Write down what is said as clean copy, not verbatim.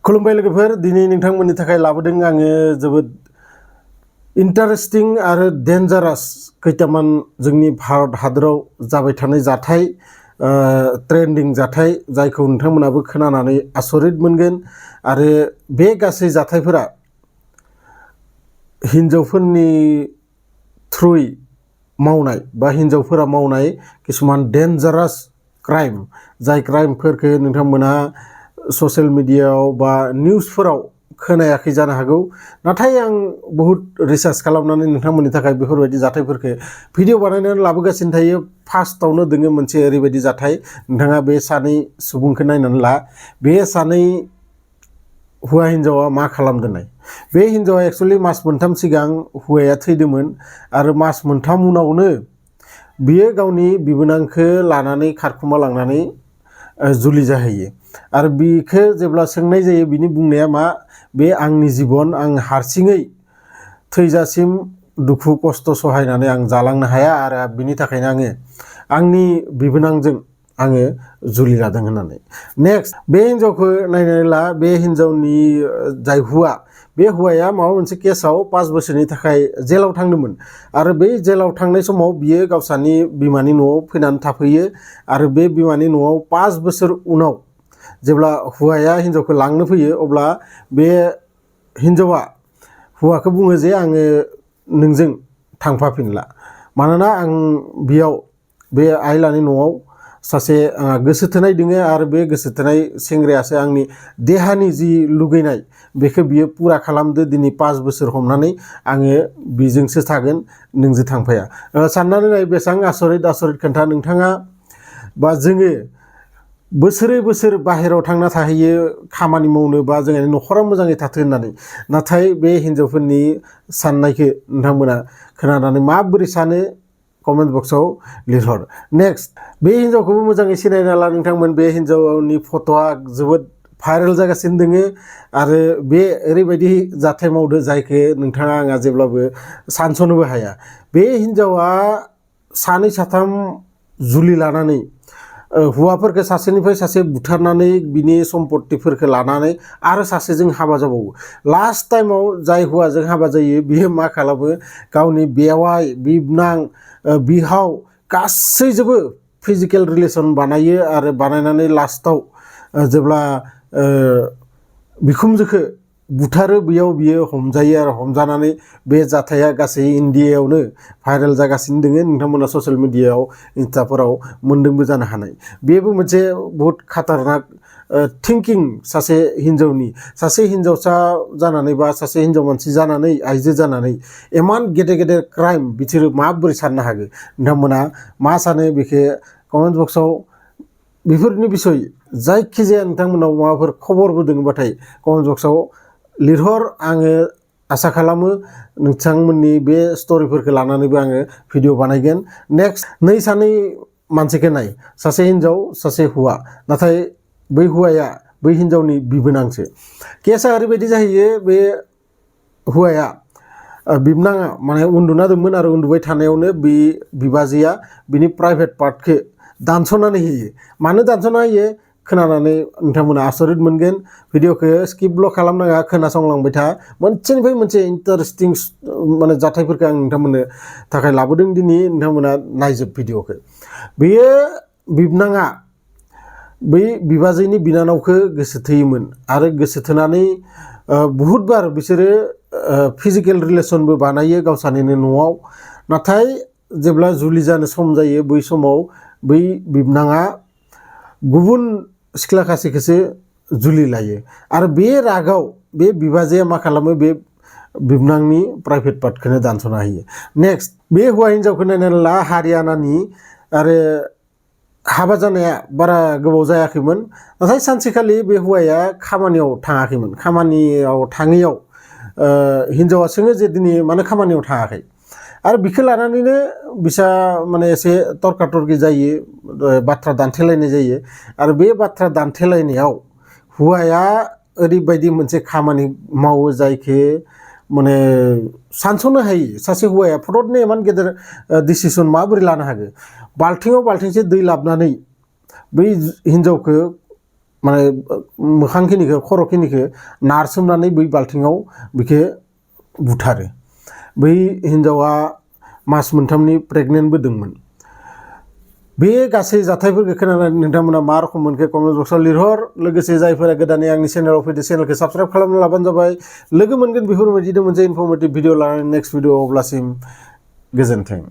खुलुमबाय लोगोफोर दिनै नोंथांमोननि थाखाय लाबोदों आङो जोबोद इन्टारेस्टिं आरो डेन्जारास खैथामान जोंनि भारत हादराव जाबाय थानाय जाथाय ट्रेन्डिं जाथाय जायखौ नोंथांमोनाबो खोनानानै आसरित मोनगोन आरो बे गासै जाथायफोरा हिन्जावफोरनि थ्रुयै मावनाय बा हिन्जावफोरा मावनाय किसुमान डेन्जारास क्राइम जाय क्राइमफोरखौ नोंथांमोना ससियेल मिडियायाव बा निउसफोराव खोनायाखै जानो हागौ नाथाय आं बहुत रिसार्च खालामनानै नोंथांमोननि थाखाय बेफोरबायदि जाथायफोरखौ भिडिअ बानायनानै लाबोगासिनो थायो। फार्स्टआवनो दोङो मोनसे ओरैबायदि जाथाय नोंथाङा बे सानै सुबुंखौ नायनानै ला बे सानै हौवा हिन्जावा मा खालामदोंनाय बे हिन्जावा एक्चुअलि मास मोनथाम सिगां हौवाया थैदोंमोन आरो मास मोनथाम उनावनो बियो गावनि बिबोनांखौ लानानै खारखुमा लांनानै जुलि जाहैयो आरो बिखौ जेब्ला सोंनाय जायो बिनि बुंनाया मा बे आंनि जिबन आं हारसिङै थैजासिम दुखु खस्थ सहायनानै आं जालांनो हाया आरो बिनि थाखायनो आङो आंनि बिबोनांजों आङो जुलि लादों होननानै। नेक्स्ट बे हिन्जावखौ नायनानै ला बे हिन्जावनि जाय हौवा बे हौवाया माबा मोनसे केसाव 5 बोसोरनि थाखाय जेलाव थांदोंमोन आरो बे जेलाव थांनाय समाव बियो गावसानि बिमानि न'आव फैनानै थाफैयो आरो बे बिमानि न'आव 5 बोसोर उनाव जेब्ला हौवाया हिन्जावखौ लांनो फैयो अब्ला बे हिन्जावा हौवाखौ बुङो जे आङो नोंजों थांफाफिनला मानोना आं बेयाव बे आइलानि न'आव सासे गोसो थोनाय दोङो आरो बे गोसो थोनाय सेंग्रायासो आंनि देहानि जि लुगैनाय बेखौ बियो पुरा खालामदो दिनै 5 बोसोर हमनानै आङो बिजोंसो थागोन नोंजों थांफाया। साननानै नाय बेसेबां आसरित खोन्था नोंथाङा बा जोङो बोसोरै बोसोर बाहेरायाव थांना थाहैयो खामानि मावनो बा जोंनि न'खरा मोजाङै थाथों होननानै नाथाय बे हिन्जावफोरनि साननायखौ नोंथांमोना खोनानानै माबोरै सानो कमेन्ट बक्सआव लिरहर। नेक्स्ट बे हिन्जावखौबो मोजाङै सिनायना ला नोंथांमोन बे हिन्जावनि फट'आ जोबोद भाइरेल जागासिनो दोङो आरो बे ओरैबायदि जाथाय मावदो जायखौ नोंथाङा आंहा जेब्लाबो सानस'नोबो हाया। बे हिन्जावा सानै साथाम जुलि लानानै हौवाफोरखौ सासेनिफ्राय सासे बुथारनानै बिनि सम्पत्तिफोरखौ लानानै आरो सासेजों हाबा जाबावो। लास्ट टाइमाव जाय हौवाजों हाबा जायो बियो मा खालामो गावनि बेवाइ बिबनां बिहाव गासैजोंबो फिजिकेल रिलेसन बानायो आरो बानायनानै लास्टाव जेब्ला बिखुमजोखौ बुथारो बेयाव बियो हमजायो आरो हमजानानै बे जाथाया गासै इन्डियायावनो भाइरेल जागासिनो दोङो। नोंथांमोना ससियेल मिडियायाव इन्स्टाफोराव मोन्दोंबो जानो हानाय। बेबो मोनसे बहुत खातारनाक थिंकिं सासे हिन्जावनि सासे हिन्जावसा जानानै बा सासे हिन्जाव मानसि जानानै आइजो जानानै इमान गेदेर गेदेर क्राइम बिसोरो माबोरै साननो हागो नोंथांमोना मा सानो बेखौ कमेन्ट बक्सआव बेफोरनि बिसय जायखिजाया नोंथांमोनाव माबाफोर खबरबो दङबाथाय कमेन्ट बक्सआव लिरहर। आङो आसा खालामो नोंथांमोननि बे स्ट'रिफोरखौ लानानैबो आङो भिडिअ बानायगोन। नेक्स्ट नै सानै मानसिखौ नाय सासे हिन्जाव सासे हौवा नाथाय बै हौवाया बै हिन्जावनि बिबोनांसो। केसा ओरैबायदि जाहैयो बे हौवाया बिबनाङा माने उन्दुना दंमोन आरो उन्दुबाय थानायावनो बे बिबाजैया बिनि प्राइभेट पार्टखौ दानस'नानै होयो। मानो दानस'ना होयो खोनानानै नोंथांमोना आसरित मोनगोन। भिडिअखौ स्किपल' खालामनाङा खोनासंलांबाय था मोनसेनिफ्राय मोनसे इन्टारेस्टिं माने जाथायफोरखौ आं नोंथांमोननो थाखाय लाबोदों दिनै नोंथांमोना नायजोब भिडिअखौ। बेयो बिबनाङा बै बिबाजैनि बिनानावखौ गोसो थोयोमोन आरो गोसो थोनानै बहुद बार बिसोरो फिजिकेल रिलेसनबो बानायो गावसानिनो न'आव नाथाय जेब्ला जुलि जानो सम जायो बै समाव बै बिबनाङा गुबुन सिख्ला खासेखौसो जुलि लायो आरो बे रागाव बे बिबाजैया मा खालामो बे बिबनांनि प्राइभेट पार्टखौनो दानस'ना होयो। नेक्स्ट बे हौवा हिन्जावखौ नायनानै ला हारियानानि आरो हाबा जानाया बारा गोबाव जायाखैमोन नाथाय सानसेखालि बे हौवाया खामानियाव थाङाखैमोन। खामानियाव थाङैयाव हिन्जावा सोङो जे दिनै मानो खामानियाव थाङाखै आरो बिखौ लानानैनो बिसा माने एसे तर्का-तर्कि जायो बाथ्रा दान्थेलायनाय जायो आरो बे बाथ्रा दान्थेलायनायाव हौवाया ओरैबायदि मोनसे खामानि मावो जायखौ माने सानस'नो हायो। सासे हौवाया फटकनो इमान गेदेर डिसिसन माबोरै लानो हागो। बाल्थिङाव बाल्थिंसे दै लाबनानै बै हिन्जावखौ माने मोखांखिनिखौ खर'खिनिखौ नारसोमनानै बै बाल्थिङाव बेखौ बुथारो। बै हिन्जावा मास मोनथामनि प्रेगनेन्टबो दंमोन। बे गासै जाथायफोरखौ खोनानानै नोंथांमोना मा रखम मोनखो कमेन्ट बक्सआव लिरहर। लोगोसे जायफोरा गोदानै आंनि चेनेलाव फैदो चेनेलखौ साबस्क्राइब खालामना लाबानो जाबाय। लोगो मोनगोन बेफोरबायदिनो मोनसे इनफरमेटिभ भिडिअ लानानै नेक्स्ट भिडिअ, अब्लासिम गोजोन्थों।